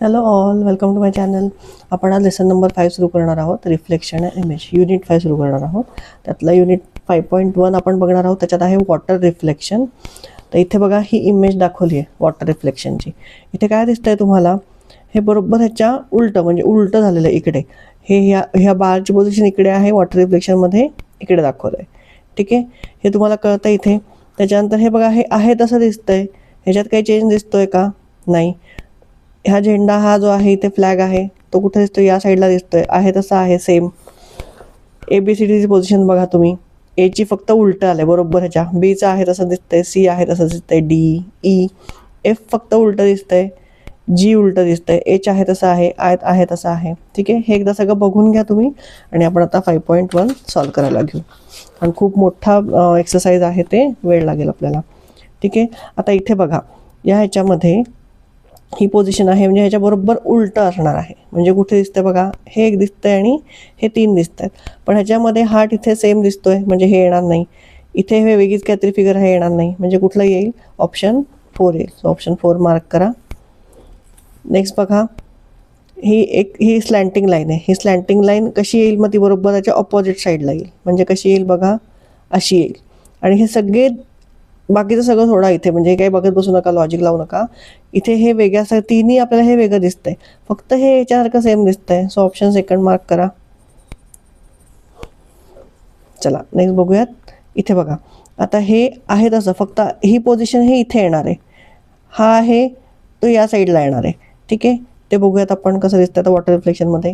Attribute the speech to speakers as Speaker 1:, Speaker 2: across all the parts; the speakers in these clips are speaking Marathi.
Speaker 1: Hello all, welcome to my channel. आपण आज लेसन नंबर 5 सुरू करणार आहोत. रिफ्लेक्शन अँड इमेज युनिट 5 सुरू करणार आहोत. त्यातलं युनिट 5.1 आपण बघणार आहोत. त्याच्यात आहे वॉटर रिफ्लेक्शन. तर इथे बघा ही इमेज दाखवली आहे वॉटर रिफ्लेक्शनची. इथे काय दिसतंय तुम्हाला, हे बरोबर ह्याच्या उलटं म्हणजे उलटं झालेलं आहे इकडे. हे ह्या बारची पोझिशन इकडे आहे, वॉटर रिफ्लेक्शनमध्ये इकडे दाखवलं आहे. ठीक आहे, हे तुम्हाला कळतं इथे. त्याच्यानंतर हे बघा, हे आहे तसं दिसतंय. ह्याच्यात काही चेंज दिसतोय का? नाही. हा झेंडा हा जो आहे इथे फ्लॅग आहे तो कुठे दिसतोय? या साईडला दिसतोय. आहे तसा आहे सेम. ABCDची पोझिशन बघा तुम्ही. एची फक्त उलटं आलंय बरोबर ह्याच्या. बीचं आहे तसं दिसतंय. सी आहे तसं दिसतंय. DE F फक्त उलटं दिसतंय. G उलटं दिसतंय. H आहे तसं आहे. I आहे तसं आहे. ठीक आहे, हे एकदा सगळं बघून घ्या तुम्ही. आणि आपण आता 5.1 सॉल्व करायला घेऊ. आणि खूप मोठा एक्सरसाइज आहे, ते वेळ लागेल आपल्याला. ठीक आहे, आता इथे बघा या ह्याच्यामध्ये ही पोझिशन आहे म्हणजे ह्याच्याबरोबर उलटं असणार आहे. म्हणजे कुठे दिसतंय बघा, हे एक दिसतंय आणि हे 3 दिसत आहेत. पण ह्याच्यामध्ये हार्ट इथे सेम दिसतोय म्हणजे हे येणार नाही. इथे हे वेगळीच काहीतरी फिगर आहे, येणार नाही. म्हणजे कुठलं येईल? ऑप्शन 4 येईल. सो ऑप्शन 4 मार्क करा. नेक्स्ट बघा, ही स्लँटिंग लाईन आहे. ही स्लँटिंग लाईन कशी येईल? मग ती बरोबर त्याच्या ऑपोजिट साईडला येईल. म्हणजे कशी येईल बघा, अशी येईल. आणि हे सगळे बाकीचं सगळं सोडा इथे, म्हणजे काही बघत बसू नका, लॉजिक लावू नका. इथे हे वेगळ्या तिन्ही आपल्याला हे वेगळं दिसतंय, फक्त हे याच्यासारखं सेम दिसतंय. सो ऑप्शन सेकंड मार्क करा. चला नेक्स्ट बघूयात. इथे बघा, आता हे आहे तसं, फक्त ही पोझिशन हे इथे येणार आहे. हा आहे तो या साईडला येणार आहे. ठीक आहे, ते बघूयात आपण कसं दिसतंय आता वॉटर रिफ्लेक्शनमध्ये.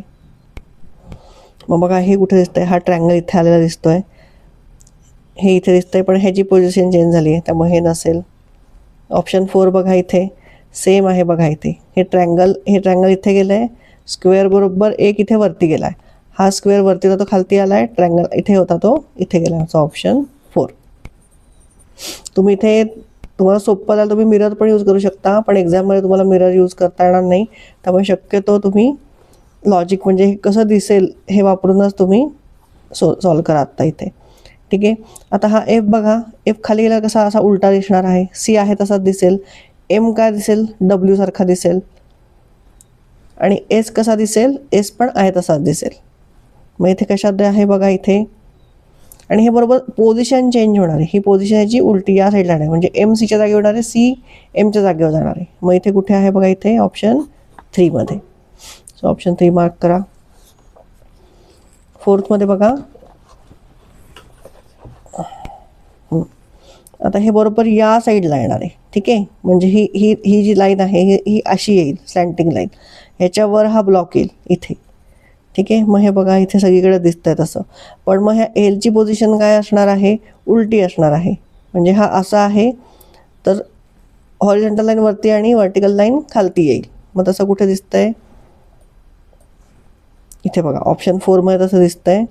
Speaker 1: मग बघा हे कुठे दिसतंय? हा ट्रँगल इथे आलेला दिसतोय. हे इथे दिसतंय, पण ह्याची पोझिशन चेंज झाली आहे त्यामुळे हे नसेल. ऑप्शन 4 बघा, इथे सेम आहे बघा. इथे हे ट्रँगल इथे गेलं आहे. स्क्वेअर बरोबर एक इथे वरती गेला आहे. हा स्क्वेअर वरती होता तो खालती आला आहे. ट्रँगल इथे होता तो इथे गेला आहे. So option 4. तुम्ही इथे तुम्हाला सोपं झालं तुम्ही मिरर पण यूज करू शकता, पण एक्झाममध्ये तुम्हाला मिरर यूज करता येणार नाही. त्यामुळे शक्यतो तुम्ही लॉजिक म्हणजे कसं दिसेल हे वापरूनच तुम्ही सॉल्व करा आत्ता इथे. ठीक आहे, आता हा F बघा, F खाली गेला कसा असा उलटा दिसणार आहे. C आहे तसाच दिसेल. M काय दिसेल? W सारखा दिसेल. आणि S कसा दिसेल? S पण आहे तसाच दिसेल. मग इथे कशात आहे बघा इथे. आणि हे बरोबर पोझिशन चेंज होणार आहे. ही पोझिशन याची उलटी या साईडला आहे, म्हणजे M Cच्या जागेवर होणार आहे, C Mच्या जागेवर जाणार आहे. मग इथे कुठे आहे बघा, इथे ऑप्शन 3 मध्ये. सो ऑप्शन 3 मार्क करा. 4th मध्ये बघा, आता हे बरोबर या साईडला येणार आहे. ठीक आहे, म्हणजे ही ही ही जी लाईन आहे ही अशी येईल, स्लँटिंग लाईन. ह्याच्यावर हा ब्लॉक येईल इथे. ठीक आहे, मग हे बघा इथे सगळीकडे दिसतंय तसं. पण मग ह्या एलची पोझिशन काय असणार आहे? उलटी असणार आहे. म्हणजे हा असा आहे तर हॉरिझॉन्टल लाईन वरती आणि व्हर्टिकल लाईन खालती येईल. मग तसं कुठे दिसतंय? इथे बघा ऑप्शन 4 मध्ये तसं दिसतंय.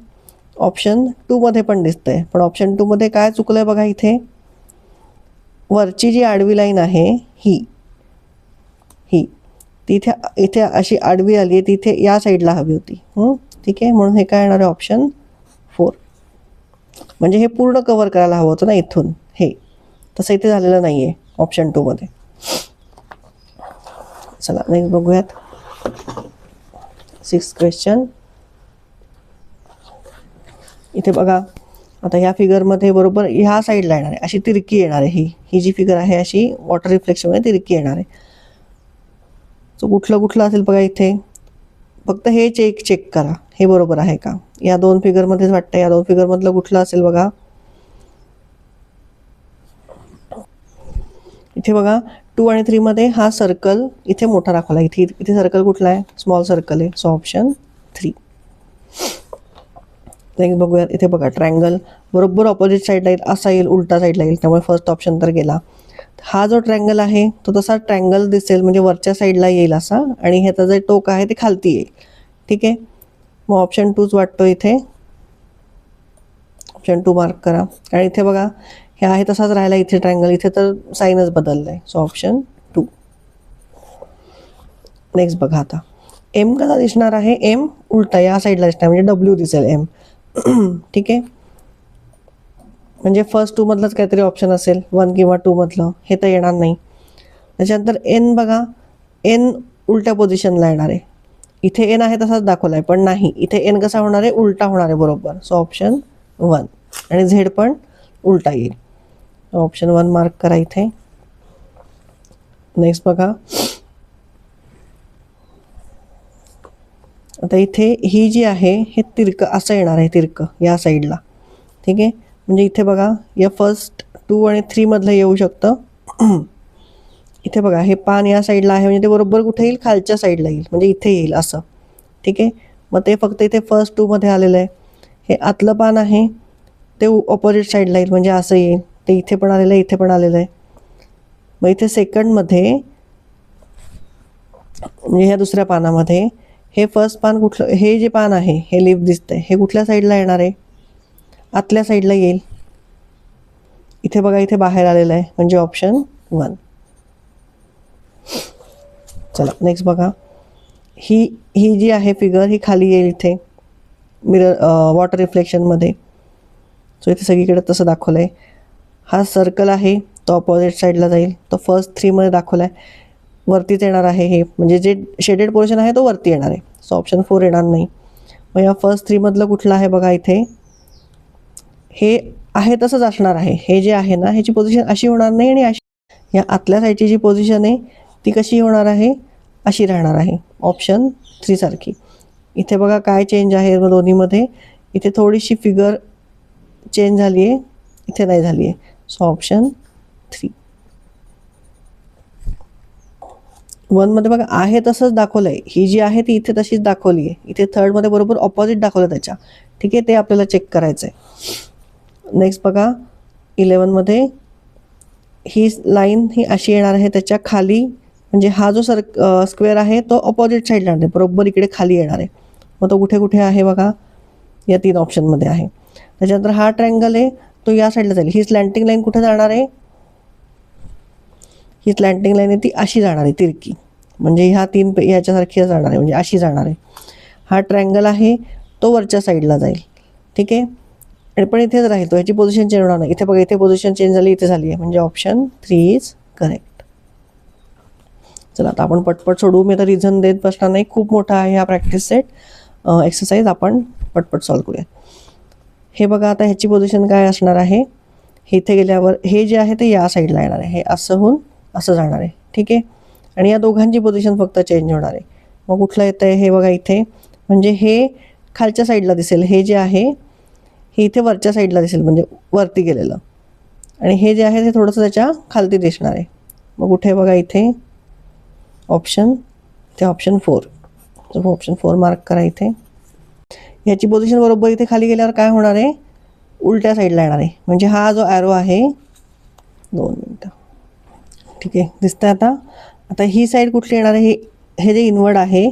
Speaker 1: ऑप्शन 2 मध्ये पण दिसतंय. पण ऑप्शन 2 मध्ये काय चुकलंय बघा, इथे वरची जी आडवी लाईन आहे ही ही तिथे इथे अशी आडवी आली आहे, तिथे या साईडला हवी होती. ठीक आहे, म्हणून हे काय येणार आहे? ऑप्शन 4. म्हणजे हे पूर्ण कव्हर करायला हवं होतं ना इथून. हे तसं इथे झालेलं नाही आहे ऑप्शन 2 मध्ये. चला नेक्स्ट बघूयात. 6th question. इथे बघा, आता ह्या फिगरमध्ये बरोबर ह्या साईडला येणार आहे, अशी तिरकी येणार आहे. ही जी फिगर आहे अशी वॉटर रिफ्लेक्शनमध्ये तिरकी येणार आहे. सो कुठलं असेल बघा इथे. फक्त हे चेक करा, हे बरोबर आहे का. या 2 फिगरमध्येच वाटतं. या 2 फिगरमधलं कुठलं असेल बघा. इथे बघा 2 आणि 3 मध्ये हा सर्कल इथे मोठा दाखवला. इथे सर्कल कुठला आहे? स्मॉल सर्कल आहे. So option 3. नेक्स्ट बघूयात. इथे बघा ट्रँगल बरोबर ऑपोजिट साईडला येईल, असा येईल, उलटा साईडला येईल. त्यामुळे फर्स्ट ऑप्शन तर गेला. हा जो ट्रँगल आहे तो तसा ट्रँगल दिसेल, म्हणजे वरच्या साईडला येईल असा, आणि ह्याचा जे टोक आहे ते खालती येईल. ठीक आहे, मग ऑप्शन 2च वाटतो इथे. ऑप्शन 2 मार्क करा. आणि इथे बघा हे आहे तसाच राहिला इथे ट्रँगल, इथे तर साईनच बदललं आहे. So option 2. नेक्स्ट बघा, आता M कसा दिसणार आहे? M उलटा या साईडला दिसणार, म्हणजे W दिसेल M. ठीक आहे, म्हणजे फर्स्ट 2 मधलंच काहीतरी ऑप्शन असेल, 1 किंवा 2 मधलं. हे तर येणार नाही. त्याच्यानंतर N बघा, N उलट्या पोझिशनला येणार आहे. इथे एन आहे तसाच दाखवला आहे, पण नाही, इथे एन कसा होणार आहे, उलटा होणार आहे बरोबर. So option 1. आणि झेड पण उलटा येईल. ऑप्शन 1 मार्क करा इथे. नेक्स्ट बघा, आता इथे ही जी आहे हे तिरकं असं येणार आहे, तिरकं या साईडला. ठीक आहे, म्हणजे इथे बघा या फर्स्ट 2 आणि 3 मधलं येऊ शकतं. इथे बघा हे पान या साईडला आहे, म्हणजे ते बरोबर कुठे येईल, खालच्या साईडला येईल, म्हणजे इथे येईल असं. ठीक आहे, मग ते फक्त इथे फर्स्ट 2 मध्ये आलेलं आहे. हे आतलं पान आहे ते ऑपोजिट साईडला येईल, म्हणजे असं येईल. ते इथे पण आलेलं आहे, इथे पण आलेलं आहे. मग इथे सेकंडमध्ये म्हणजे ह्या दुसऱ्या पानामध्ये हे फर्स्ट पान कुठलं, हे जे पान आहे हे लीफ दिसतंय, हे कुठल्या साईडला येणार आहे, आतल्या साईडला येईल. इथे बघा इथे बाहेर आलेलं आहे, म्हणजे ऑप्शन 1. चला नेक्स्ट बघा, ही जी आहे फिगर ही खाली येईल इथे मिरर वॉटर रिफ्लेक्शनमध्ये. सो इथे सगळीकडे तसं दाखवलं आहे. हा सर्कल आहे तो ऑपोजिट साईडला जाईल. तो फर्स्ट 3 मध्ये दाखवला आहे, वरतीच येणार आहे हे, म्हणजे जे शेडेड पोर्शन आहे तो वरती येणार आहे. सो ऑप्शन 4 येणार नाही. मग या फर्स्ट 3 मधलं कुठलं आहे बघा इथे, हे आहे तसंच असणार आहे. हे जे आहे ना ह्याची पोझिशन अशी होणार नाही, आणि अशी या आतल्या साईडची जी पोझिशन आहे ती कशी होणार आहे, अशी राहणार आहे. ऑप्शन 3 सारखी. इथे बघा काय चेंज आहे दोन्हीमध्ये, इथे थोडीशी फिगर चेंज झाली आहे, इथे नाही झाली आहे. So option 3. 1 मध्ये बघा आहे तसंच दाखवलं आहे, ही जी आहे ती इथे तशीच दाखवली आहे. इथे थर्डमध्ये बरोबर ऑपोजिट दाखवलं त्याच्या. ठीक आहे, ते आपल्याला चेक करायचं आहे. नेक्स्ट बघा 11 मध्ये ही लाईन ही अशी येणार आहे, त्याच्या खाली म्हणजे हा जो स्क्वेअर आहे तो ऑपोजिट साईडला येणार आहे, बरोबर इकडे खाली येणार आहे. मग तो कुठे कुठे आहे बघा, या 3 ऑप्शनमध्ये आहे. त्याच्यानंतर हा ट्रायंगल आहे तो या साईडला जाईल. ही स्लँटिंग लाईन कुठे जाणार आहे, ही स्लँटिंग लाईन आहे ती अशी जाणार आहे तिरकी, म्हणजे ह्या 3 ह्याच्यासारखी जाणार आहे, म्हणजे अशी जाणार आहे. हा ट्रायंगल आहे तो वरच्या साईडला जाईल. ठीक आहे, आणि पण इथेच राहील तो, ह्याची पोझिशन चेंज होणार नाही. इथे बघा इथे पोझिशन चेंज झाली, इथे झाली आहे, म्हणजे ऑप्शन 3 इज करेक्ट. चला आता आपण पटपट सोडवू. मी आता रिझन देत बसणार नाही, खूप मोठा आहे हा प्रॅक्टिस सेट एक्सरसाइज. आपण पटपट सॉल्व करूया. हे बघा आता ह्याची पोझिशन काय असणार आहे, हे इथे गेल्यावर हे जे आहे ते या साईडला येणार आहे, हे असं होऊन असं जाणार आहे. ठीक आहे, आणि या दोघांची पोझिशन फक्त चेंज होणार आहे. मग कुठलं येतं आहे हे बघा इथे, म्हणजे हे खालच्या साईडला दिसेल, हे जे आहे हे इथे वरच्या साईडला दिसेल, म्हणजे वरती गेलेलं, आणि हे जे आहे ते थोडंसं त्याच्या खालती दिसणार आहे. मग कुठे बघा इथे ऑप्शन 4. ऑप्शन 4 मार्क करा इथे. ह्याची पोझिशन बरोबर इथे खाली गेल्यावर काय होणार आहे, उलट्या साईडला येणार आहे, म्हणजे हा जो ॲरो आहे 2 मिनटं. ठीक आहे, दिसतं आता. आता ही साईड कुठली येणार आहे, हे जे इनवर्ड आहे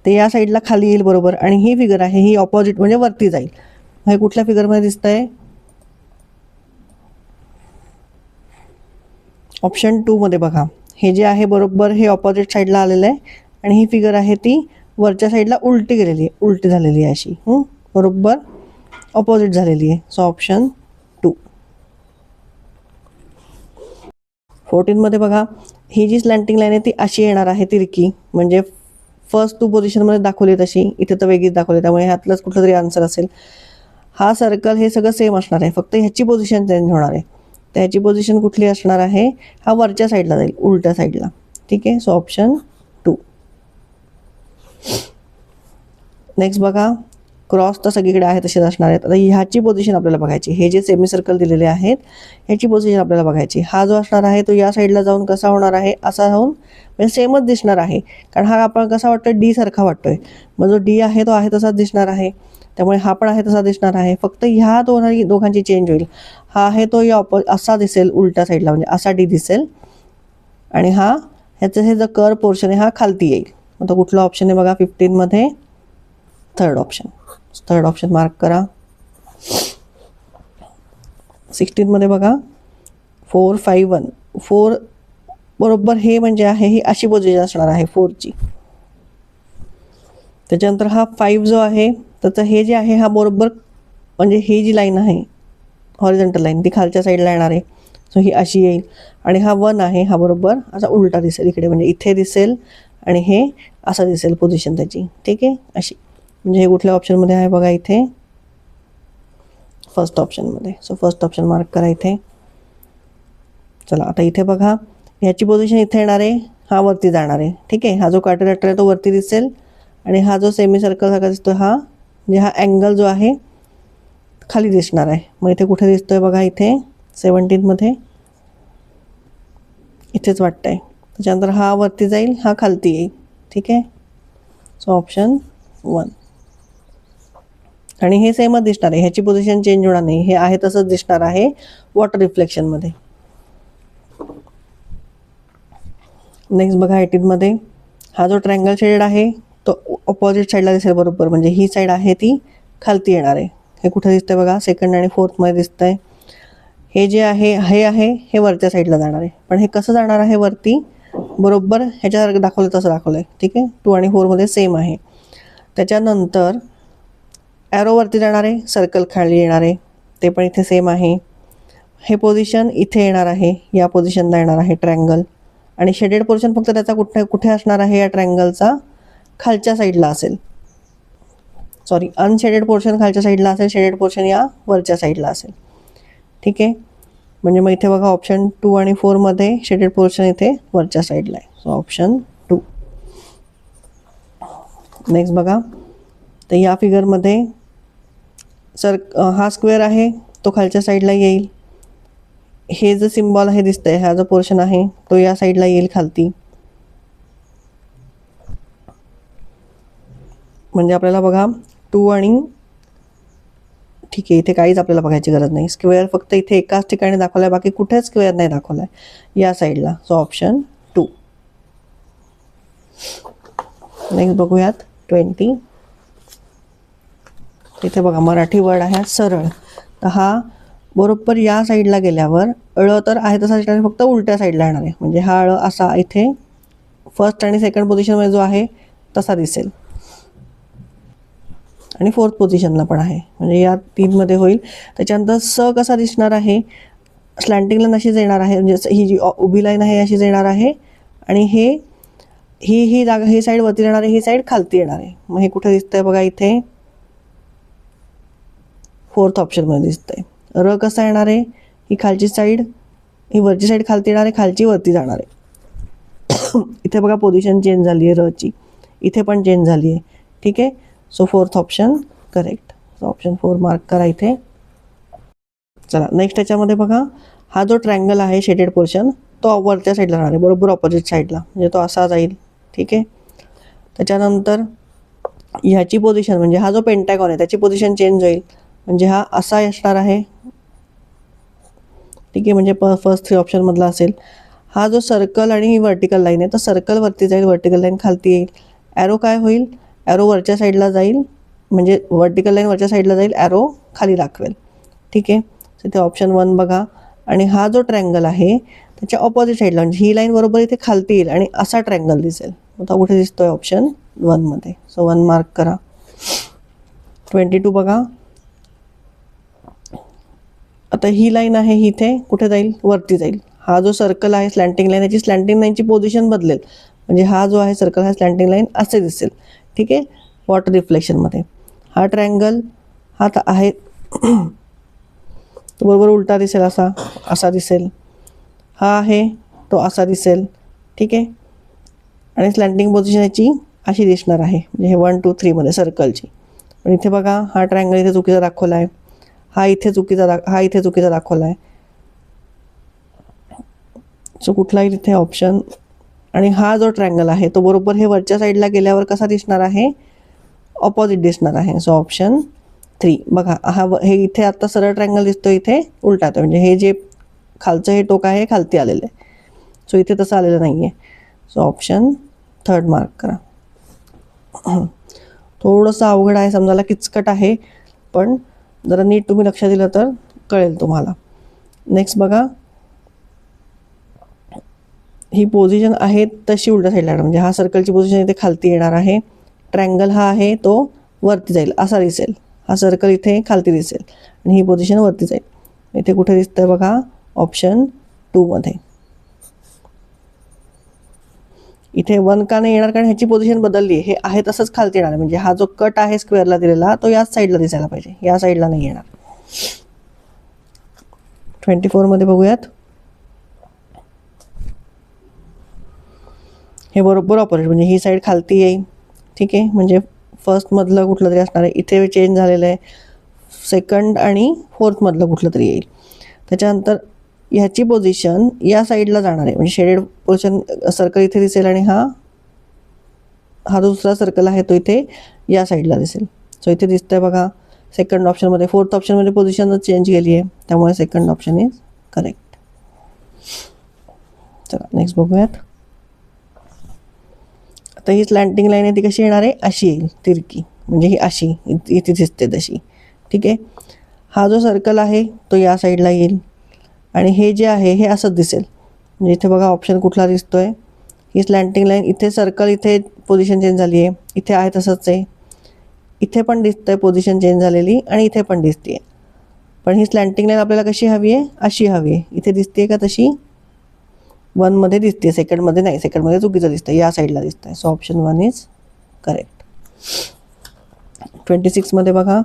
Speaker 1: ते या साईडला खाली येईल बरोबर, आणि ही फिगर आहे ही ऑपोजिट म्हणजे वरती जाईल. हे कुठल्या फिगरमध्ये दिसतं आहे, ऑप्शन 2 मध्ये बघा. हे जे आहे बरोबर हे ऑपोजिट साईडला आलेलं आहे, आणि ही फिगर आहे ती वरच्या साईडला उलटी गेलेली आहे, उलटी झालेली आहे अशी, बरोबर ऑपोजिट झालेली आहे. So option 2. 14 मध्ये बघा ही जी स्लँटिंग लाईन आहे ती अशी येणार आहे तिरकी, म्हणजे फर्स्ट 2 पोझिशनमध्ये दाखवली तशी, इथे तर वेगळीच दाखवली, त्यामुळे ह्यातलंच कुठलं तरी आन्सर असेल. हा सर्कल हे सगळं सेम असणार आहे, फक्त ह्याची पोझिशन चेंज होणार आहे. त्याची पोझिशन कुठली असणार आहे, हा वरच्या साईडला जाईल, उलट्या साईडला. ठीक आहे, सो ऑप्शन 2. नेक्स्ट बघा क्रॉस तर सगळीकडे आहे तसेच असणार आहेत. आता ह्याची पोझिशन आपल्याला बघायची, हे जे सेमी सर्कल दिलेले आहेत ह्याची पोझिशन आपल्याला बघायची. हा जो असणार आहे तो या साईडला जाऊन कसा होणार आहे, असा होऊन म्हणजे सेमच दिसणार आहे, कारण हा आपण कसा वाटतोय डी सारखा वाटतोय. मग जो डी आहे तो आहे तसाच दिसणार आहे, त्यामुळे हा पण आहे तसा दिसणार आहे, फक्त ह्या दोघांची चेंज होईल. हा आहे तो या असा दिसेल उलट्या साईडला, म्हणजे असा डी दिसेल, आणि हा ह्याचं हे जो कर्व पोर्शन आहे हा खालती येईल. मग तो कुठला ऑप्शन आहे बघा 15 मध्ये, थर्ड ऑप्शन मार्क करा. 16 मध्ये बघा 4, 5, 1. 4 बरोबर हे म्हणजे आहे ही अशी पोझिशन असणार आहे 4ची. त्याच्यानंतर हा 5 जो आहे त्याचं हे जे आहे हा बरोबर म्हणजे ही जी लाईन आहे हॉरिझॉन्टल लाईन ती खालच्या साईडला येणार आहे, सो ही अशी येईल. आणि हा 1 आहे हा बरोबर असा उलटा दिसेल इकडे, म्हणजे इथे दिसेल आणि हे असं दिसेल पोझिशन त्याची, ठीक आहे, अशी. म्हणजे हे कुठल्या ऑप्शनमध्ये आहे बघा इथे, फर्स्ट ऑप्शनमध्ये. सो फर्स्ट ऑप्शन मार्क करा इथे. चला आता इथे बघा, ह्याची पोझिशन इथे येणार आहे, हा वरती जाणार आहे, ठीक आहे. हा जो क्वाड्रिलॅटरल आहे तो वरती दिसेल आणि हा जो सेमी सर्कल सारखा दिसतो हा, म्हणजे हा अँगल जो आहे खाली दिसणार आहे. मग इथे कुठे दिसतोय बघा, इथे 17मध्ये इथेच वाटतंय. त्याच्यानंतर हा वरती जाईल, हा खालती येईल, ठीक आहे. So option 1. आणि हे सेमच दिसणार आहे, ह्याची पोझिशन चेंज होणार नाही, हे आहे तसंच दिसणार आहे वॉटर रिफ्लेक्शनमध्ये. नेक्स्ट बघा 18मध्ये, हा जो ट्रायंगल शेडेड आहे तो ऑपोजिट साईडला दिसेल बरोबर, म्हणजे ही साईड आहे ती खालती येणार आहे. हे कुठे दिसतंय बघा, सेकंड आणि फोर्थमध्ये दिसतंय. हे जे आहे हे वरच्या साईडला जाणार आहे, पण हे कसं जाणार आहे वरती, बरोबर ह्याच्यासारखं दाखवलं तसं दाखवलं आहे, ठीक आहे. 2 आणि 4मध्ये सेम आहे. त्याच्यानंतर ॲरो वरती जाणार आहे, सर्कल खाली येणार आहे, ते पण इथे सेम आहे. हे पोझिशन इथे येणार आहे, या पोझिशनला येणार आहे ट्रायंगल. आणि शेडेड पोर्शन फक्त त्याचा कुठे असणार आहे, या ट्रायंगलचा खालच्या साईडला असेल. सॉरी, अनशेडेड पोर्शन खालच्या साईडला असेल, शेडेड पोर्शन या वरच्या साईडला असेल, ठीक आहे. म्हणजे मग इथे बघा ऑप्शन 2 आणि 4मध्ये शेडेड पोर्शन इथे वरच्या साईडला आहे. So option 2. नेक्स्ट बघा, तर या फिगरमध्ये हा स्क्वेअर आहे तो खालच्या साईडला येईल. हे जो सिम्बॉल आहे दिसतंय, हा जो पोर्शन आहे तो या साईडला येईल खालती. म्हणजे आपल्याला बघा 2 आणि, ठीक आहे, इथे काहीच आपल्याला बघायची गरज नाही. स्क्वेअर फक्त इथे एकाच ठिकाणी दाखवला आहे, बाकी कुठेच स्क्वेअर नाही दाखवला आहे या साईडला. So option 2. नेक्स्ट बघूयात 20. इथे बघा मराठी वर्ड आहे सरळ. तर हा बरोबर या साईडला गेल्यावर ळ तर आहे तसा दिसणार, फक्त उलट्या साईडला येणार आहे. म्हणजे हा ळ असा इथे फर्स्ट आणि सेकंड पोझिशनमध्ये जो आहे तसा दिसेल, आणि फोर्थ पोझिशनला पण आहे, म्हणजे या 3मध्ये होईल. त्याच्यानंतर स कसा दिसणार आहे, स्लँटिंग लाईन अशीच येणार आहे, म्हणजे ही जी उभी लाईन आहे अशीच येणार आहे. आणि ही जागा, ही साईड वरती येणार आहे, ही साईड खालती येणार आहे. मग हे कुठे दिसतंय बघा, इथे फोर्थ ऑप्शनमध्ये दिसतंय. र कसा येणार आहे, ही खालची साईड, ही वरची साईड खालती येणार आहे, खालची वरती जाणार आहे. इथे बघा पोझिशन चेंज झाली आहे रची, इथे पण चेंज झाली आहे, ठीक आहे. So fourth option correct. So option 4 mark करा इथे. चला नेक्स्ट त्याच्यामध्ये बघा, हा जो ट्रायंगल आहे शेडेड पोर्शन तो वरच्या साईडला राहणार आहे, बरोबर ऑपोजिट साईडला, म्हणजे तो असा जाईल, ठीक आहे. त्याच्यानंतर ह्याची पोझिशन, म्हणजे हा जो पेंटॅगॉन आहे त्याची पोझिशन चेंज होईल, म्हणजे हा असा असणार आहे, ठीक आहे. म्हणजे फर्स्ट 3 ऑप्शनमधला असेल. हा जो सर्कल आणि ही व्हर्टिकल लाईन आहे, तर सर्कल वरती जाईल, व्हर्टिकल लाईन खालती येईल. ॲरो काय होईल, ॲरो वरच्या साईडला जाईल, म्हणजे व्हर्टिकल लाईन वरच्या साईडला जाईल, ॲरो खाली दाखवेल, ठीक आहे. सो इथे ऑप्शन 1 बघा. आणि हा जो ट्रायंगल आहे त्याच्या ऑपोजिट साईडला, म्हणजे ही लाईन बरोबर इथे खालती येईल आणि असा ट्रायंगल दिसेल. आता कुठे दिसतोय, ऑप्शन 1मध्ये. सो 1 मार्क करा. 22 बघा, आता ही लाईन आहे, ही इथे कुठे जाईल, वरती जाईल. हा जो सर्कल आहे स्लँटिंग लाईन, याची स्लँटिंग लाईनची पोझिशन बदलेल, म्हणजे हा जो आहे सर्कल, हा स्लँटिंग लाईन असे दिसेल, ठीक आहे, वॉटर रिफ्लेक्शनमध्ये. हा ट्रायंगल हा आहे तो बरोबर उलटा दिसेल, असा दिसेल. हा आहे तो असा दिसेल, ठीक आहे. आणि स्लँटिंग पोझिशन याची अशी दिसणार आहे, म्हणजे हे 1 2 3मध्ये सर्कलची. पण इथे बघा, हा ट्रायंगल इथे चुकीचा दाखवला आहे, हा इथे चुकीचा दाखवला आहे. सो कुठलाही तिथे ऑप्शन. आणि हा जो ट्रायंगल आहे तो बरोबर हे वरच्या साईडला गेल्यावर कसा दिसणार आहे, ऑपोजिट दिसणार आहे. सो ऑप्शन 3 बघा, हे इथे आता सरळ ट्रायंगल दिसतो, इथे उलटा आहे, म्हणजे हे जे खालचं हे टोक आहे खालती आलेलं आहे. सो इथे तसं आलेलं नाही आहे. सो ऑप्शन 3 मार्क करा. थोडंसं अवघड आहे समजायला, किचकट आहे, पण जरा नीट तुम्ही लक्ष दिलं तर कळेल तुम्हाला. नेक्स्ट बघा, ही पोझिशन आहे तशी उलट्या साईडला येणार, म्हणजे हा सर्कलची पोझिशन इथे खालती येणार आहे, ट्रायंगल हा आहे तो वरती जाईल, असा दिसेल. हा सर्कल इथे खालती दिसेल आणि ही पोझिशन वरती जाईल. इथे कुठे दिसतंय बघा, ऑप्शन 2मध्ये. इथे 1 का नाही येणार, कारण ह्याची पोझिशन बदलली आहे. हे आहे तसंच खालती येणार आहे. म्हणजे हा जो कट आहे स्क्वेअरला दिलेला तो याच साईडला दिसायला पाहिजे, या साईडला नाही येणार. 24 मध्ये बघूयात. हे बरोबर ऑपोजिट, म्हणजे ही साईड खालती येईल. ठीक आहे, म्हणजे फर्स्ट मधलं कुठलं तरी असणार आहे. इथे चेंज झालेलं आहे. सेकंड आणि फोर्थ मधलं कुठलं तरी येईल. त्याच्यानंतर ह्याची पोझिशन या साईडला जाणार आहे, म्हणजे शेडेड पोर्शन सर्कल इथे दिसेल आणि हा दुसरा सर्कल आहे तो इथे या साईडला दिसेल. सो इथे दिसतंय बघा सेकंड ऑप्शनमध्ये. फोर्थ ऑप्शनमध्ये पोझिशनच चेंज केली आहे, त्यामुळे सेकंड ऑप्शन इज करेक्ट. चला नेक्स्ट बघूयात. आता ही स्लँटिंग लाईन आहे ती कशी येणार आहे, अशी येईल तिरकी, म्हणजे ही अशी इथे दिसते तशी. ठीक आहे, हा जो सर्कल आहे तो या साईडला येईल आणि हे जे आहे हे असंच दिसेल. म्हणजे इथे बघा ऑप्शन कुठला दिसतोय, ही स्लँटिंग लाईन. इथे सर्कल, इथे पोझिशन चेंज झाली आहे, इथे आहे तसंच आहे. इथे पण दिसतंय पोझिशन चेंज झालेली आणि इथे पण दिसते. पण ही स्लँटिंग लाईन आपल्याला कशी हवी आहे, अशी हवी आहे. इथे दिसते का तशी, 1 मध्ये दिसते, सेकंडमध्ये नाही. सेकंडमध्ये चुकीचं दिसतं, या साईडला दिसतंय. So option 1 is correct. 26 मध्ये बघा,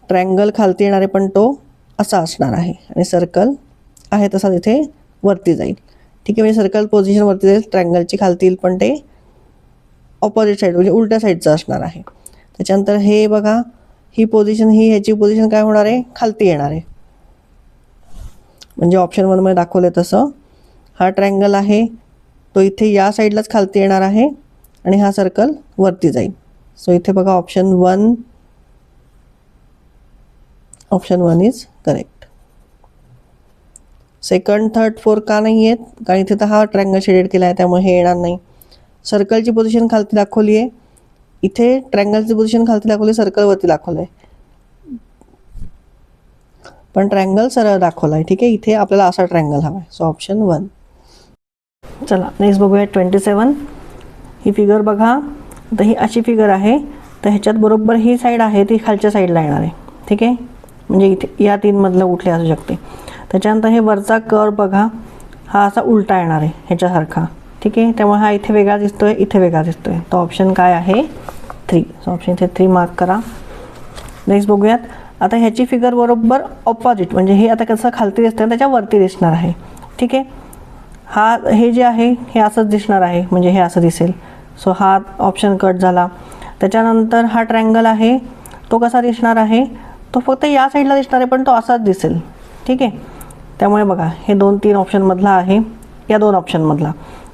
Speaker 1: ट्रायंगल खालती येणार आहे पण तो असा असणार आहे आणि सर्कल आहे तसा तिथे वरती जाईल. ठीक आहे, म्हणजे सर्कल पोझिशन वरती जाईल, ट्रायंगलची खालती येईल, पण ते ऑपोजिट साईड म्हणजे उलट्या साईडचं असणार आहे. त्याच्यानंतर हे बघा, ही पोझिशन, ह्याची पोझिशन काय होणार आहे, खालती येणार आहे. म्हणजे ऑप्शन 1 मध्ये दाखवलं तसं हा ट्रायंगल आहे तो इथे या साईडलाच खालती येणार आहे आणि हा सर्कल वरती जाईल. सो इथे बघा option 1 is correct. Second, third, fourth का नाही आहेत, कारण इथे तर हा ट्रायंगल शेडेड केला आहे त्यामुळे हे येणार नाही. सर्कलची पोझिशन खालती दाखवली आहे, इथे ट्रायंगलची पोझिशन खालती दाखवली, सर्कलवरती दाखवलं आहे, पण ट्रायंगल सरळ दाखवला आहे. ठीक आहे, इथे आपल्याला असा ट्रायंगल हवा आहे. So option 1. चला नेक्स्ट बघूया 27. ही फिगर बघा, आता ही अशी फिगर आहे, तर ह्याच्यात बरोबर ही साईड आहे ती खालच्या साईडला येणार आहे. ठीक आहे, म्हणजे इथे या 3 मधलं कुठले असू शकते. त्याच्यानंतर हे वरचा कर्व बघा, हा असा उलटा येणार आहे ह्याच्यासारखा. ठीक आहे, त्यामुळे हा इथे वेगळा दिसतोय, इथे वेगळा दिसतोय. तो ऑप्शन काय आहे, 3. सो ऑप्शन इथे 3 मार्क करा. नेक्स्ट बघूयात. आता ह्याची फिगर बरोबर ऑपोजिट, म्हणजे हे आता कसं खालती दिसतंय त्याच्यावरती दिसणार आहे. ठीक आहे, हे जे आहे हे असंच दिसणार आहे, म्हणजे हे असं दिसेल. सो हा ऑप्शन कट झाला. त्याच्यानंतर हा ट्रायंगल आहे तो कसा दिसणार आहे, तो फक्त या साईडला दिसणार आहे पण तो असाच दिसेल. ठीक आहे, त्यामुळे बघा हे 2-3 ऑप्शनमधला आहे, या 2 ऑप्शनमधला.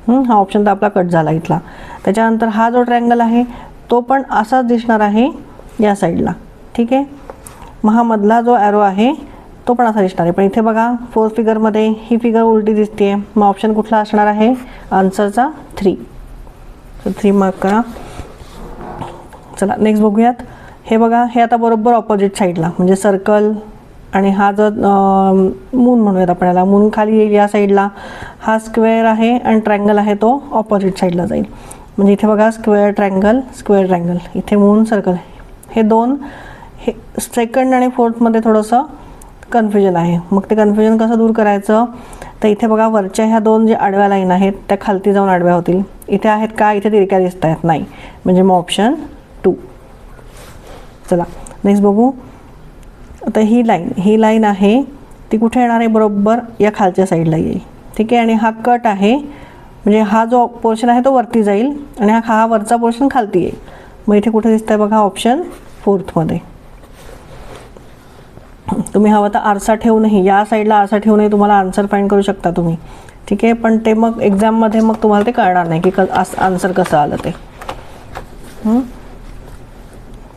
Speaker 1: हा ऑप्शन तर आपला कट झाला इथला. त्याच्यानंतर हा जो ट्रायंगल आहे तो पण असाच दिसणार आहे या साईडला. ठीक आहे, मग हा मधला जो ॲरो आहे तो पण असा दिसणार आहे. पण इथे बघा फोर्थ फिगरमध्ये ही फिगर उलटी दिसते, मग ऑप्शन कुठला असणार आहे, आन्सरचा 3. सो 3 मार्क करा. चला नेक्स्ट बघूयात. हे बघा, हे आता बरोबर ऑपोजिट साईडला, म्हणजे सर्कल आणि हा जो मून म्हणूयात आपण याला, मून खाली येईल या साईडला. हा स्क्वेअर आहे आणि ट्रायंगल आहे तो ऑपोजिट साईडला जाईल. म्हणजे इथे बघा स्क्वेअर ट्रायंगल, स्क्वेअर ट्रायंगल, इथे मून सर्कल. हे 2, हे सेकंड आणि फोर्थमध्ये थोडंसं कन्फ्युजन आहे. मग ते कन्फ्युजन कसं दूर करायचं, तर इथे बघा वरच्या ह्या 2 जे आडव्या लाईन आहेत त्या खालती जाऊन आडव्या होतील. इथे आहेत का, इथे तिरक्या दिसत आहेत, नाही, म्हणजे मग ऑप्शन 2. चला नेक्स्ट बघू. आता ही लाईन आहे ती कुठे येणार आहे, बरोबर या खालच्या साईडला येईल. ठीक आहे, आणि हा कट आहे, म्हणजे हा जो पोर्शन आहे तो वरती जाईल आणि हा वरचा पोर्शन खालती येईल. मग इथे कुठे दिसत आहे बघा, ऑप्शन 4 मध्ये. तुम्ही हवं तर आरसा ठेवूनही, या साईडला आरसा ठेवूनही तुम्हाला आन्सर फाइंड करू शकता तुम्ही. ठीक आहे, पण ते मग एक्झाममध्ये मग तुम्हाला ते कळणार नाही की आन्सर कसं आलं ते.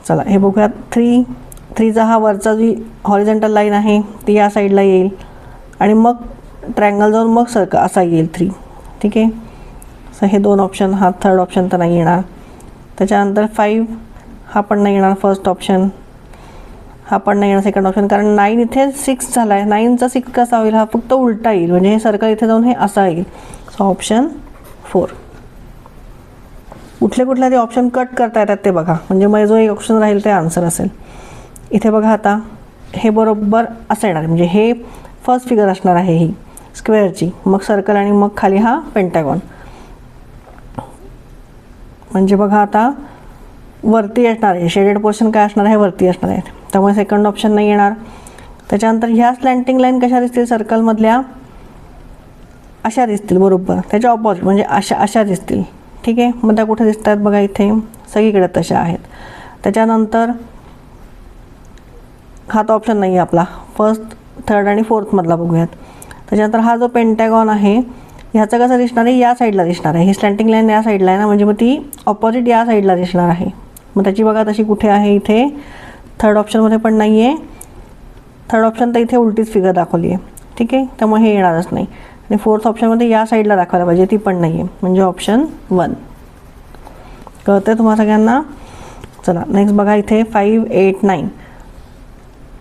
Speaker 1: चला हे बघूयात. 3चा हा वरचा जी हॉरिझॉन्टल लाईन आहे ती या साईडला येईल आणि मग ट्रायंगल जाऊन मग सर्कल असा येईल 3. ठीक आहे, सो हे 2 ऑप्शन, हा थर्ड ऑप्शन तर नाही येणार. त्याच्यानंतर 5 हा पण नाही येणार, फर्स्ट ऑप्शन. हा पण नाही येणार, सेकंड ऑप्शन, कारण 9 इथे 6 झाला आहे. 9चा 6 कसा होईल, हा फक्त उलटा येईल, म्हणजे हे सर्कल इथे जाऊन हे असा येईल. So option 4. कुठले ते ऑप्शन कट करता येतात ते बघा, म्हणजे मग जो एक ऑप्शन राहील ते आन्सर असेल. इथे बघा आता हे बरोबर असं येणार, म्हणजे हे फर्स्ट फिगर असणार आहे ही स्क्वेअरची, मग सर्कल आणि मग खाली हा पेंटागॉन. म्हणजे बघा आता वरती असणार आहे, शेडेड पोर्शन काय असणार आहे, वरती असणार आहे, त्यामुळे सेकंड ऑप्शन नाही येणार. त्याच्यानंतर ह्या स्लँटिंग लाईन कशा दिसतील सर्कलमधल्या, अशा दिसतील बरोबर, त्याच्या ऑपोजिट म्हणजे अशा दिसतील. ठीक आहे, मग त्या कुठे दिसतात बघा, इथे सगळीकडे तशा आहेत. त्याच्यानंतर हा तो ऑप्शन नाही आहे आपला, फर्स्ट, थर्ड आणि फोर्थमधला बघूयात. त्याच्यानंतर हा जो पेंटॅगॉन आहे ह्याचं कसं दिसणार आहे, या साईडला दिसणार आहे. ही स्लँटिंग लाईन या साईडला आहे ना, म्हणजे मग ती ऑपोजिट या साईडला दिसणार आहे. मग त्याची बघा तशी कुठे आहे, इथे थर्ड ऑप्शनमध्ये पण नाही आहे. थर्ड ऑप्शन तर इथे उलटीच फिगर दाखवली आहे. ठीक आहे, त्यामुळे हे येणारच नाही. आणि फोर्थ ऑप्शनमध्ये या साईडला दाखवायला पाहिजे, ती पण नाही आहे, म्हणजे ऑप्शन 1. कळतं आहे तुम्हाला सगळ्यांना. चला नेक्स्ट बघा, इथे 5, 8, 9.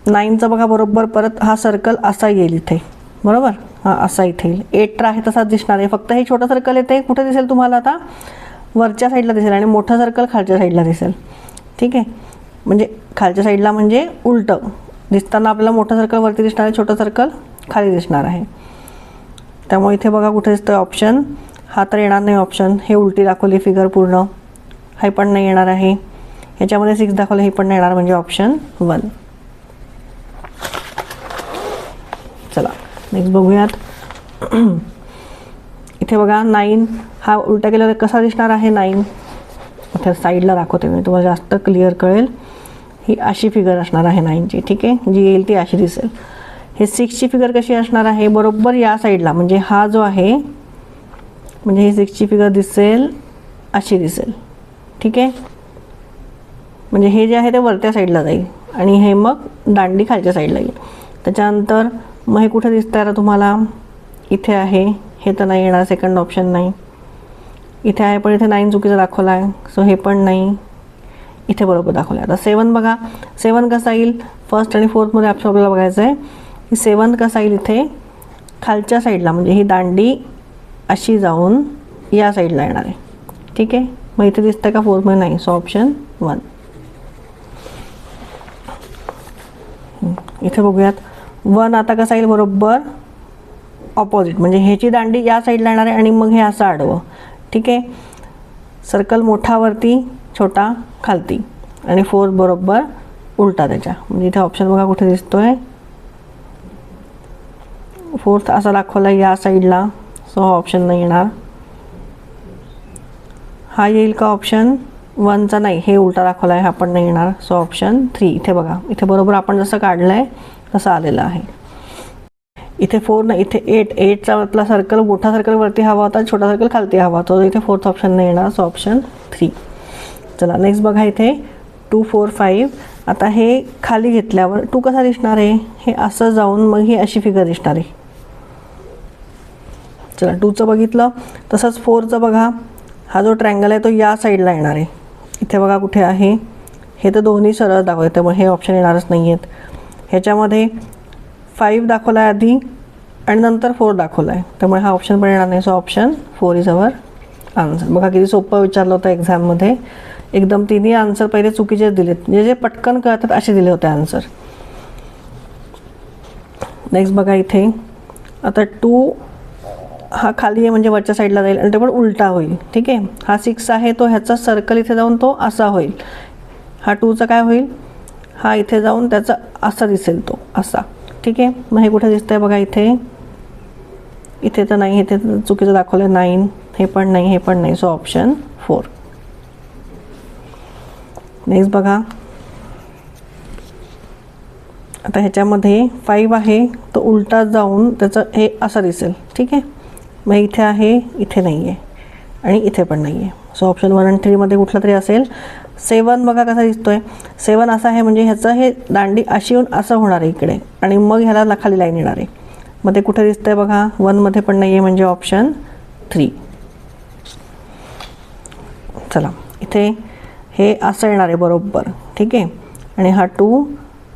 Speaker 1: 9चं बघा बरोबर परत हा सर्कल असा येईल इथे, बरोबर, हां असा इथे येईल. 8 तर आहे तसाच दिसणार आहे, फक्त हे छोटं सर्कल येते कुठे दिसेल तुम्हाला आता, वरच्या साईडला दिसेल, आणि मोठं सर्कल खालच्या साईडला दिसेल. ठीक आहे, म्हणजे खालच्या साईडला म्हणजे उलटं दिसताना आपल्याला मोठं सर्कल वरती दिसणार आहे, छोटं सर्कल खाली दिसणार आहे. त्यामुळे इथे बघा कुठे दिसतं ऑप्शन, हा तर येणार नाही ऑप्शन, हे उलटी दाखवली फिगर पूर्ण, हे पण नाही येणार आहे. ह्याच्यामध्ये 6 दाखवलं, हे पण नाही येणार, म्हणजे ऑप्शन 1. चला नेक्स्ट बघूयात. इथे बघा 9, हा उलटा केल्यावर कसा दिसणार आहे 9, इथे साईडला दाखवते मी, तुम्हाला जास्त क्लिअर कळेल. ही अशी फिगर असणार आहे 9ची. ठीक आहे, जी येईल ती अशी दिसेल. हे 6ची फिगर कशी असणार आहे, बरोबर या साईडला, म्हणजे हा जो आहे, म्हणजे ही 6ची फिगर दिसेल अशी दिसेल. ठीक आहे, म्हणजे हे जे आहे ते वरत्या साईडला जाईल आणि हे मग दांडी खालच्या साईडला येईल. त्याच्यानंतर मग हे कुठे दिसतं आता तुम्हाला, इथे आहे, हे तर नाही येणार, सेकंड ऑप्शन नाही. इथे आहे पण इथे 9 चुकीचा दाखवला आहे, सो हे पण नाही. इथे बरोबर दाखवलं आहे. आता 7 बघा, 7 कसा येईल, फर्स्ट आणि फोर्थमध्ये आपल्याला बघायचं आहे की 7 कसा येईल, इथे खालच्या साईडला, म्हणजे ही दांडी अशी जाऊन या साईडला येणार आहे. ठीक आहे, मग इथे दिसतं का फोर्थमध्ये नाही, सो ऑप्शन 1. इथे बघूयात 1 आता कसा येईल, बरोबर ऑपोजिट, म्हणजे ह्याची दांडी या साईडला येणार आहे आणि मग हे असं आडवं. ठीक आहे, सर्कल मोठा वरती, छोटा खालती, आणि 4 बरोबर उलटा त्याच्या, म्हणजे इथे ऑप्शन बघा कुठे दिसतोय, फोर्थ असा दाखवला या साईडला, सो ऑप्शन नाही येणार. हा येईल का ऑप्शन 1चा, नाही, हे उलटा दाखवला आहे, हा पण नाही येणार, सो ऑप्शन 3. इथे बघा, इथे बरोबर आपण जसं काढलं आहे तसं आलेलं आहे. इथे 4 नाही, इथे 8चा आपला सर्कल, मोठा सर्कल वरती हवा होता, छोटा सर्कल खालती हवा होता, इथे फोर्थ ऑप्शन नाही येणार, सो ऑप्शन 3. चला नेक्स्ट बघा, इथे 2, 4, 5. आता हे खाली घेतल्यावर 2 कसा दिसणार आहे, हे असं जाऊन मग ही अशी फिगर दिसणार आहे. चला 2चं बघितलं, तसंच 4चं बघा, हा जो ट्रँगल आहे तो या साईडला येणार आहे. इथे बघा कुठे आहे, हे तर दोन्ही सरळ दाखवते, त्यामुळे हे ऑप्शन येणारच नाही आहेत. ह्याच्यामध्ये 5 दाखवला आहे आधी आणि नंतर 4 दाखवला आहे, त्यामुळे हा ऑप्शन पण येणार नाही, so option 4 is our answer. बघा किती सोपं विचारलं होतं एक्झाममध्ये, एकदम तिन्ही आन्सर पहिले चुकीचेच दिलेत, म्हणजे जे पटकन कळतात असे दिले होते आन्सर. नेक्स्ट बघा, इथे आता 2 हा खाली आहे म्हणजे वरच्या साईडला जाईल आणि ते पण उलटा होईल. ठीक आहे, हा 6 आहे तो ह्याचा सर्कल इथे जाऊन तो असा होईल. हा 2चा काय होईल, हा इथे जाऊन त्याचा असा दिसेल तो असा. ठीक आहे, मग हे कुठे दिसतंय बघा, इथे इथे तर नाही, इथे चुकीचं दाखवलं 9, हे पण नाही, हे पण नाही, सो ऑप्शन 4. नेक्स्ट बघा, आता ह्याच्यामध्ये 5 आहे तो उलटा जाऊन त्याचं हे असं दिसेल. ठीक आहे, मग इथे आहे, इथे नाही आहे आणि इथे पण नाही आहे, सो ऑप्शन 1 आणि 3 मध्ये कुठला तरी असेल. 7 बघा कसा दिसतोय, 7 असा आहे म्हणजे ह्याचं हे दांडी अशी येऊन असं होणार आहे इकडे आणि मग ह्याला खाली लाईन येणार आहे. मग ते कुठे दिसतंय बघा, 1 मध्ये पण नाही आहे, म्हणजे ऑप्शन 3. चला इथे हे असं येणार आहे बरोबर. ठीक आहे, आणि हा 2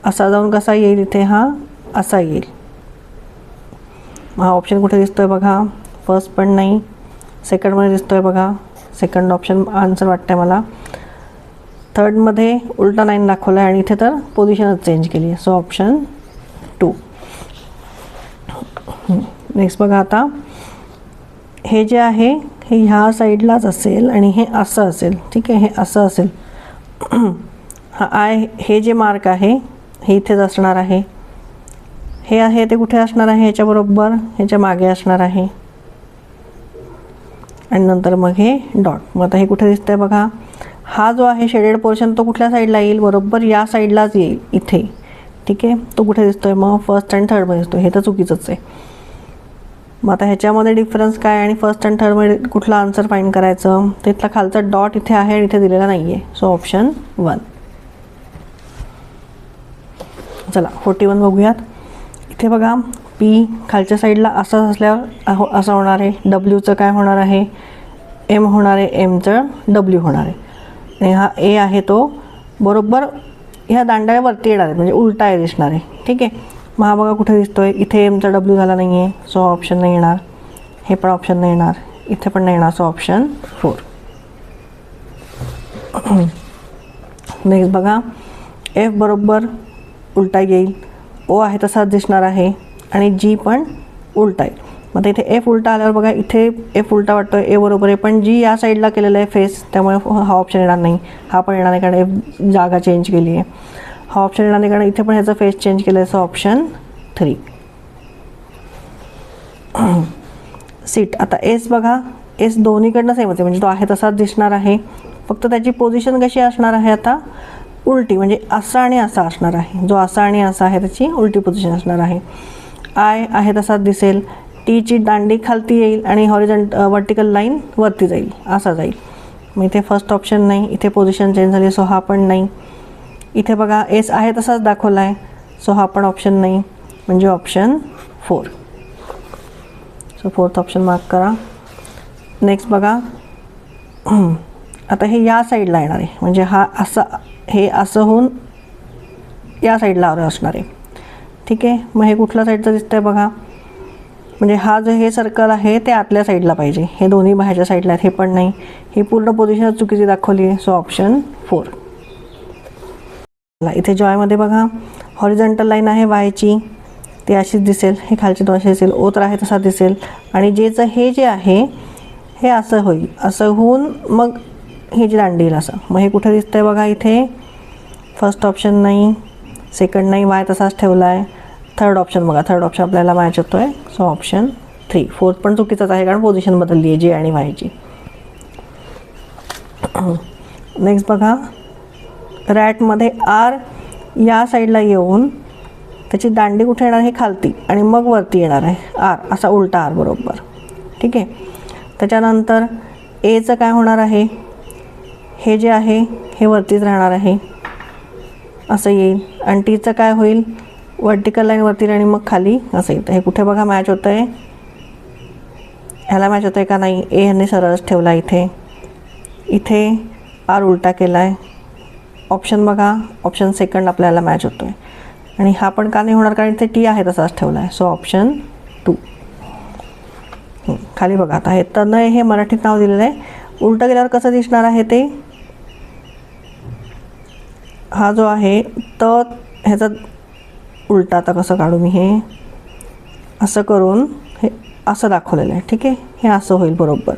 Speaker 1: असा जाऊन कसा येईल, इथे हा असा येईल. हा ऑप्शन कुठे दिसतोय बघा, फर्स्ट पण नाही, सेकंडमध्ये दिसतोय बघा, सेकंड ऑप्शन आन्सर वाटतंय मला. थर्डमध्ये उलटा 9 दाखवला आहे आणि इथे तर पोझिशनच चेंज केली आहे, सो ऑप्शन 2. नेक्स्ट बघा, आता हे जे आहे हे ह्या साईडलाच असेल आणि हे असं असेल, ठीक आहे, हे असं असेल. हा आय हे जे मार्क आहे हे इथेच असणार आहे. हे आहे ते कुठे असणार आहे, ह्याच्याबरोबर ह्याच्या मागे असणार आहे आणि नंतर मग हे डॉट. मग आता हे कुठे दिसतंय बघा, हा जो आहे शेडेड पोर्शन तो कुठल्या साईडला येईल, बरोबर या साईडलाच येईल इथे, ठीक आहे. तो कुठे दिसतोय मग, फर्स्ट अँड थर्डमध्ये दिसतो. हे तर चुकीचंच आहे. मग आता ह्याच्यामध्ये डिफरन्स काय आणि फर्स्ट अँड थर्डमध्ये कुठला आन्सर फाईंड करायचं, तिथला खालचा डॉट इथे आहे आणि इथे दिलेला नाही आहे. So option 1. चला 41 बघूयात. इथे बघा पी खालच्या साईडला असं असल्यावर असं होणार आहे. डब्ल्यूचं काय होणार आहे, एम होणार आहे, एमचं डब्ल्यू होणार आहे. आणि हा ए आहे तो बरोबर ह्या दांड्यावरती येणार आहे, म्हणजे उलटा आहे दिसणार आहे, ठीक आहे. मग हा बघा कुठे दिसतोय, इथे एमचा डब्ल्यू झाला नाही आहे. सो ऑप्शन नाही येणार. हे पण ऑप्शन नाही येणार, इथे पण नाही येणार. So option 4. नेक्स्ट बघा, एफ बरोबर उलटा येईल, ओ आहे तसाच दिसणार आहे आणि जी पण उलटा आहे. मग इथे एफ उलटा आल्यावर बघा इथे एफ उलटा वाटतोय, ए बरोबर आहे, पण जी या साईडला केलेलं आहे फेस, त्यामुळे हा ऑप्शन येणार नाही. हा पण येणार नाही कारण एफ जागा चेंज केली आहे. हा ऑप्शन येणार नाही कारण इथे पण ह्याचा फेस चेंज केला आहे. So option 3. सीट. आता एस बघा, एस दोन्हीकडनं सेमच आहे, म्हणजे तो आहे तसाच दिसणार आहे, फक्त त्याची पोझिशन कशी असणार आहे आता उलटी, म्हणजे असा आणि असा असणार आहे. जो असा आणि असा आहे त्याची उलटी पोझिशन असणार आहे. आय आहे तसाच दिसेल, टीची दांडी खालती येईल आणि वर्टिकल लाईन वरती जाईल, असा जाईल. मग इथे फर्स्ट ऑप्शन नाही, इथे पोझिशन चेंज झाली. सो हा पण नाही. इथे बघा एस आहे तसाच दाखवला आहे. सो हा पण ऑप्शन नाही, म्हणजे option 4. So 4th option mark करा. नेक्स्ट बघा, आता हे या साईडला येणार आहे, म्हणजे हा असं, हे असं होऊन या साईडला असणार आहे, ठीक आहे. मग हे कुठल्या साईडचं दिसतंय बघा, म्हणजे हा जो हे सर्कल आहे ते आतल्या साईडला पाहिजे. हे दोन्ही बाहेरच्या साईडला आहेत, हे पण नाही. ही पूर्ण पोझिशन चुकीची दाखवली आहे. So option 4. इथे जॉयमध्ये बघा हॉरिझॉन्टल लाईन आहे वायची, ती अशीच दिसेल. हे खालचे दोन असे दिसेल. ओ तर आहे तसा दिसेल आणि जेचं हे जे आहे हे असं होईल, असं होऊन मग ही जी दांडी येईल असं. मग हे कुठे दिसतंय बघा, इथे फर्स्ट ऑप्शन नाही, सेकंड नाही, वाय तसाच ठेवला आहे. थर्ड ऑप्शन बघा, थर्ड ऑप्शन आपल्याला मॅच होतो आहे. So option 3. 4th पण चुकीचंच आहे कारण पोझिशन बदलली आहे जे आणि वायची. नेक्स्ट बघा, रॅटमध्ये आर या साईडला येऊन त्याची दांडी कुठे येणार, हे खालती आणि मग वरती येणार आहे आर, असा उलटा आर बरोबर, ठीक आहे. त्याच्यानंतर एचं काय होणार आहे, हे जे आहे हे वरतीच राहणार आहे, असं येईल. आणि टीचं काय होईल, वर्टिकल लाईन वरती आणि मग खाली असं येतं. हे कुठे बघा मॅच होतं आहे, ह्याला मॅच होतं आहे का नाही. ए ह्यांनी सरळच ठेवला इथे, इथे आर उलटा केला आहे. ऑप्शन बघा, ऑप्शन सेकंड आपल्याला मॅच होतो आहे. आणि हा पण का नाही होणार कारण इथे टी आहे तसाच ठेवला आहे. So option 2. खाली बघा, आता हे तनय हे मराठीत नाव दिलेलं आहे. उलटं गेल्यावर कसं दिसणार आहे ते, हा जो आहे तर ह्याचा उलटा आता कसं काढू मी, हे असं करून हे असं दाखवलेलं आहे, ठीक आहे. हे असं होईल बरोबर.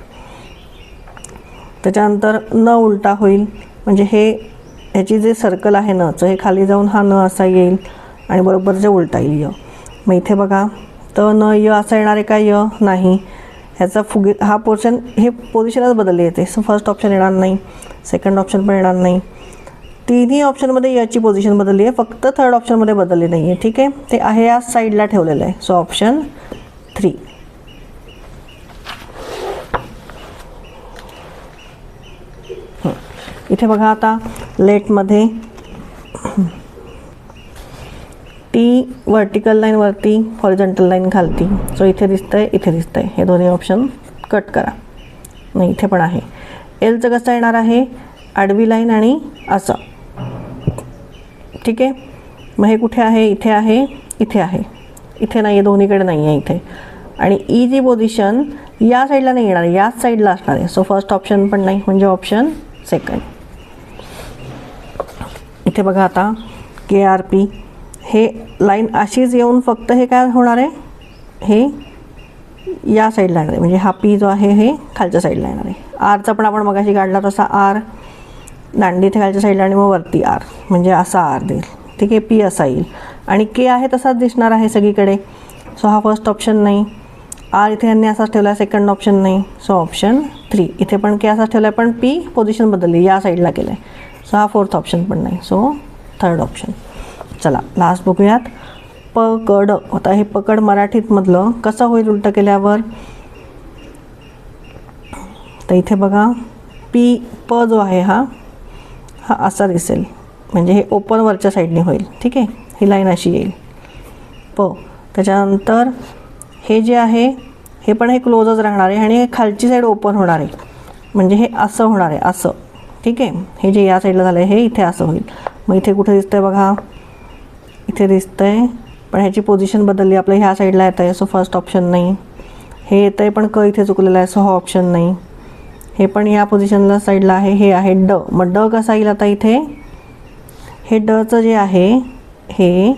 Speaker 1: त्याच्यानंतर न उलटा होईल, म्हणजे हे ह्याची जे सर्कल आहे नचं, हे खाली जाऊन हा न असा येईल आणि बरोबर जे उलटा येईल य. मग इथे बघा तर न य असा येणार आहे का, य नाही. ह्याचा हा पोर्शन, हे पोझिशनच बदलली येते. सो फर्स्ट ऑप्शन येणार नाही, सेकंड ऑप्शन पण येणार नाही. तिन्ही ऑप्शनमध्ये याची पोझिशन बदलली आहे, फक्त थर्ड ऑप्शनमध्ये बदलली नाही आहे, ठीक आहे. ते आहे या साईडला ठेवलेलं आहे. So option 3. इथे बघा आता लेटमध्ये टी वर्टिकल लाईन वरती, हॉरिझॉन्टल लाईन खालती. सो इथे दिसतंय, इथे दिसतंय. हे दोन्ही ऑप्शन कट करा. नाही, इथे पण आहे. एलचं कसं येणार आहे, आडवी लाईन आणि असं, ठीक आहे. मग हे कुठे आहे, इथे आहे, इथे आहे, इथे नाही आहे, दोन्हीकडे नाही आहे इथे. आणि ई जी पोझिशन या साईडला नाही येणार, याच साईडला असणार आहे. सो फर्स्ट ऑप्शन पण नाही, म्हणजे ऑप्शन सेकंड. इथे बघा आता KRP, हे लाईन अशीच येऊन फक्त हे काय होणार आहे, हे या साईडला येणार आहे, म्हणजे हा पी जो आहे हे खालच्या साईडला येणार आहे. आरचा पण आपण मगाशी काढला तसा आर, दांडी इथे खालच्या साईडला आणि मग वरती आर, म्हणजे असा आर देईल. ठीक आहे, पी असा येईल आणि के आहे तसाच दिसणार आहे सगळीकडे. सो हा फर्स्ट ऑप्शन नाही. आर इथे यांनी असाच ठेवला आहे, सेकंड ऑप्शन नाही. So option 3. इथे पण के असाच ठेवला आहे पण पी पोझिशन बदलली, या साईडला केलं आहे. सो हा फोर्थ ऑप्शन पण नाही. So third option. चला लास्ट बघूयात. पकड. आता हे पकड मराठीतमधलं कसं होईल उलटं केल्यावर. तर इथे बघा प जो आहे हा असा दिसेल, म्हणजे हे ओपन वरच्या साईडने होईल. ठीक आहे, ही लाईन अशी येईल प. त्याच्यानंतर हे जे आहे हे पण हे क्लोजच राहणार आहे आणि खालची साईड ओपन होणार आहे, म्हणजे हे असं होणार आहे असं. ठीक आहे, हे जे या साईडला झालं आहे हे इथे असं होईल. मग इथे कुठे दिसतंय बघा, इथे दिसतंय पण ह्याची पोझिशन बदलली. आपलं ह्या साईडला येतं आहे, सो फर्स्ट ऑप्शन नाही. हे येतं आहे पण क इथे चुकलेलं आहे, सो हा ऑप्शन नाही. हे पण या पोझिशनला साईडला आहे, हे आहे ड. मग ड कसा येईल आता इथे, हे डचं जे आहे हे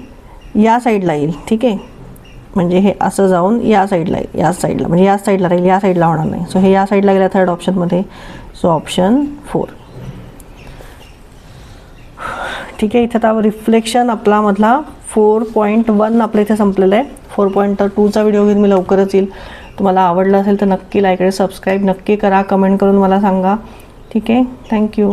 Speaker 1: या साईडला येईल. ठीक आहे, म्हणजे हे असं जाऊन या साईडला येईल, या साईडला, म्हणजे या साईडला राहील, या साईडला होणार नाही. सो हे या साईडला गेलं थर्ड ऑप्शनमध्ये. So option 4. ठीक आहे, इथे आता रिफ्लेक्शन आपला मधला 4.1 आपल्या इथे संपलेलं आहे. 4.2चा व्हिडिओ घेऊन मी लवकरच येईल. तुम्हाला आवडलं असेल तर नक्की लाईक आणि सबस्क्राईब नक्की करा. कमेंट करून मला सांगा. ठीक आहे, थँक्यू.